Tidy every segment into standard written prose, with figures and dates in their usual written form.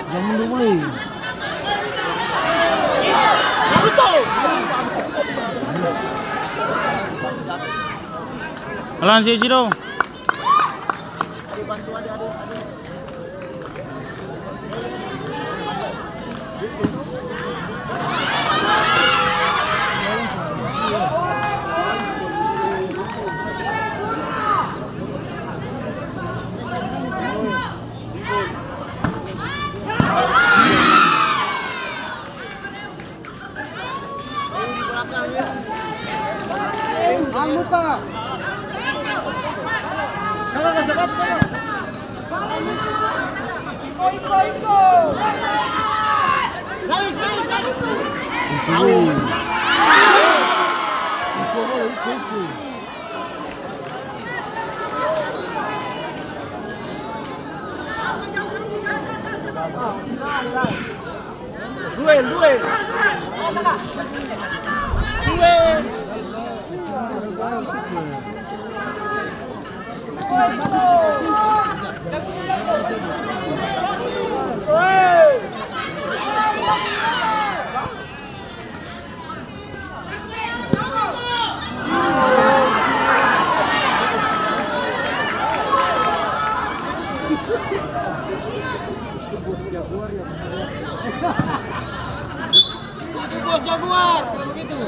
Jangan lumai. Alan si dong. Muka. Jangan cepat. Iko. Naik. Iku. Duel. Itu bos Jaguar kalau begitu.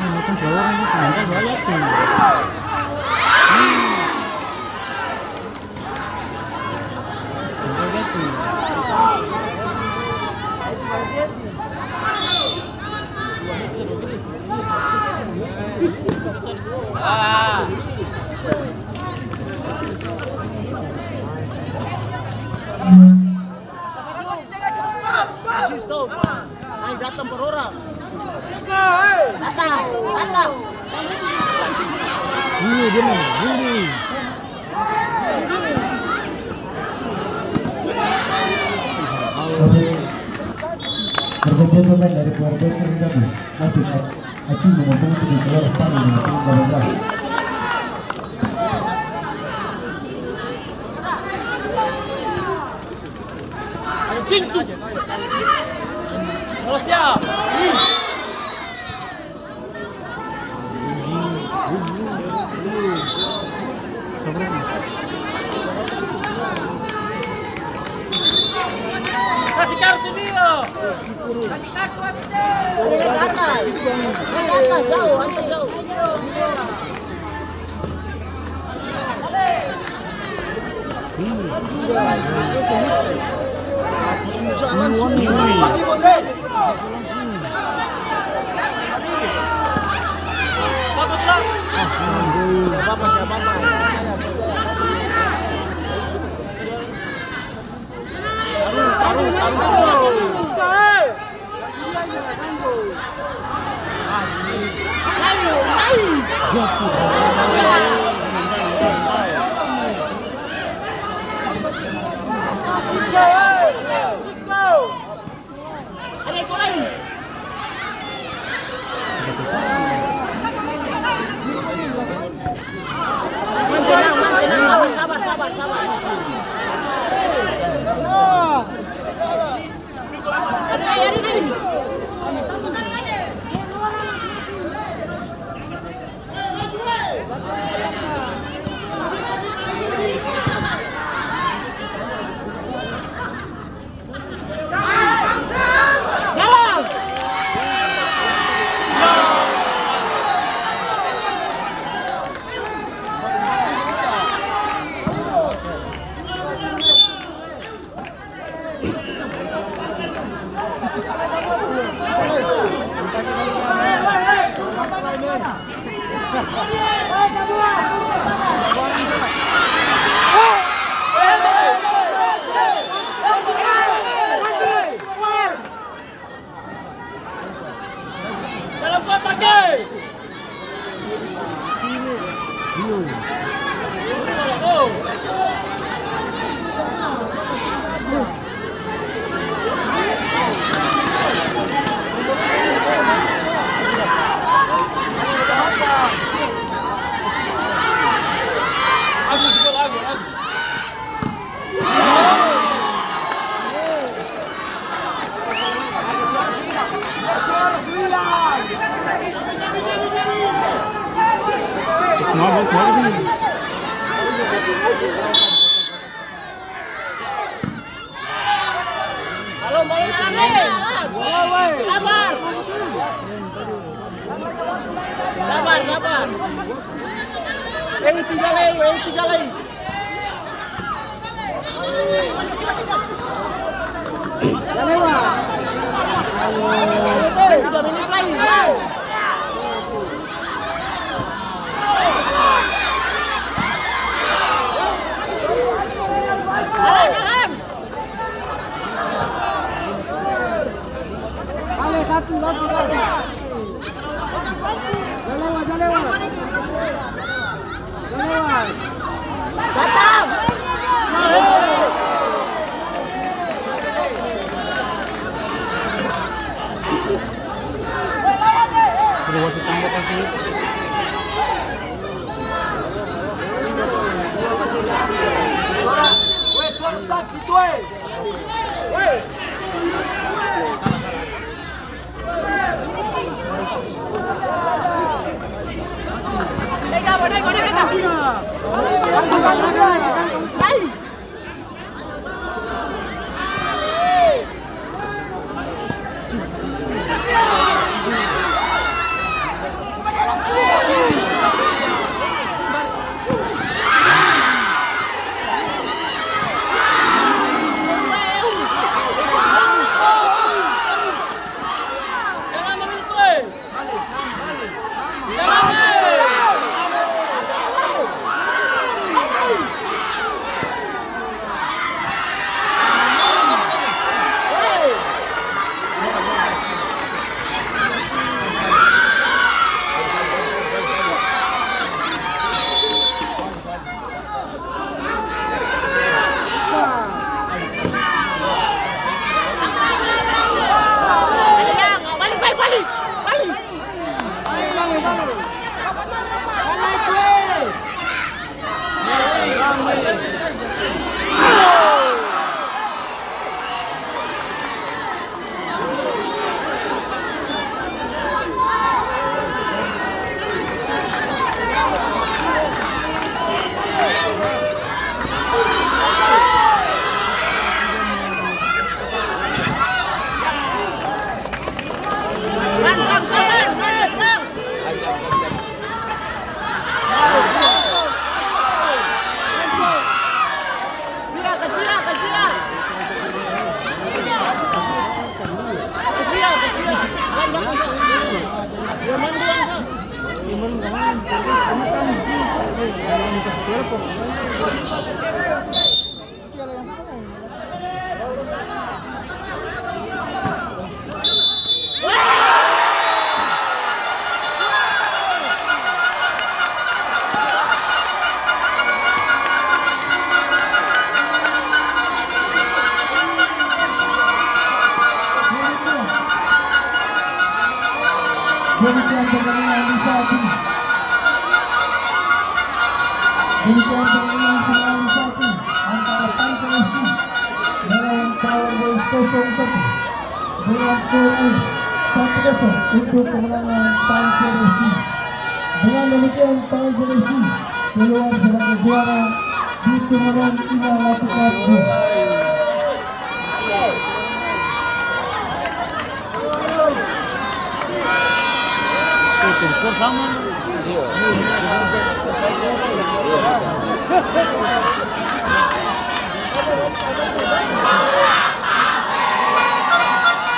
Makan Jawa kan sebentar banyak tuh. Naik datang per orang. Datang. Ini. Pergantian pemain dari keluarga Keringabi, Nabi Aki mengumpulkan di keluar sama dengan tim Barangga. Cintu. Kalau dia. Kasih kartu dia. Kasih kartu Atas, jauh, antar jauh. Susah langsung. Siapa? Sabar. Dalam kotak, guys. Oh. Agus, gol, Agus. Semua gol keluar sini. Halo, balik lagi. Sabar. Sabar. Tiga lagi. Tiga menit lagi. Jalan. Ale satu lagi. Jalan. Datang. Udah wasit tangga pasti. Demikian pertandingan di saat ini. Demikian pertandingan finalisasi antara Tangsel FC melawan Power Boys 01 dengan skor 1-0 untuk kemenangan Tangsel FC. Dengan demikian Tangsel FC keluar sebagai juara di turnamen final Liga 2. Skor sama. Iya.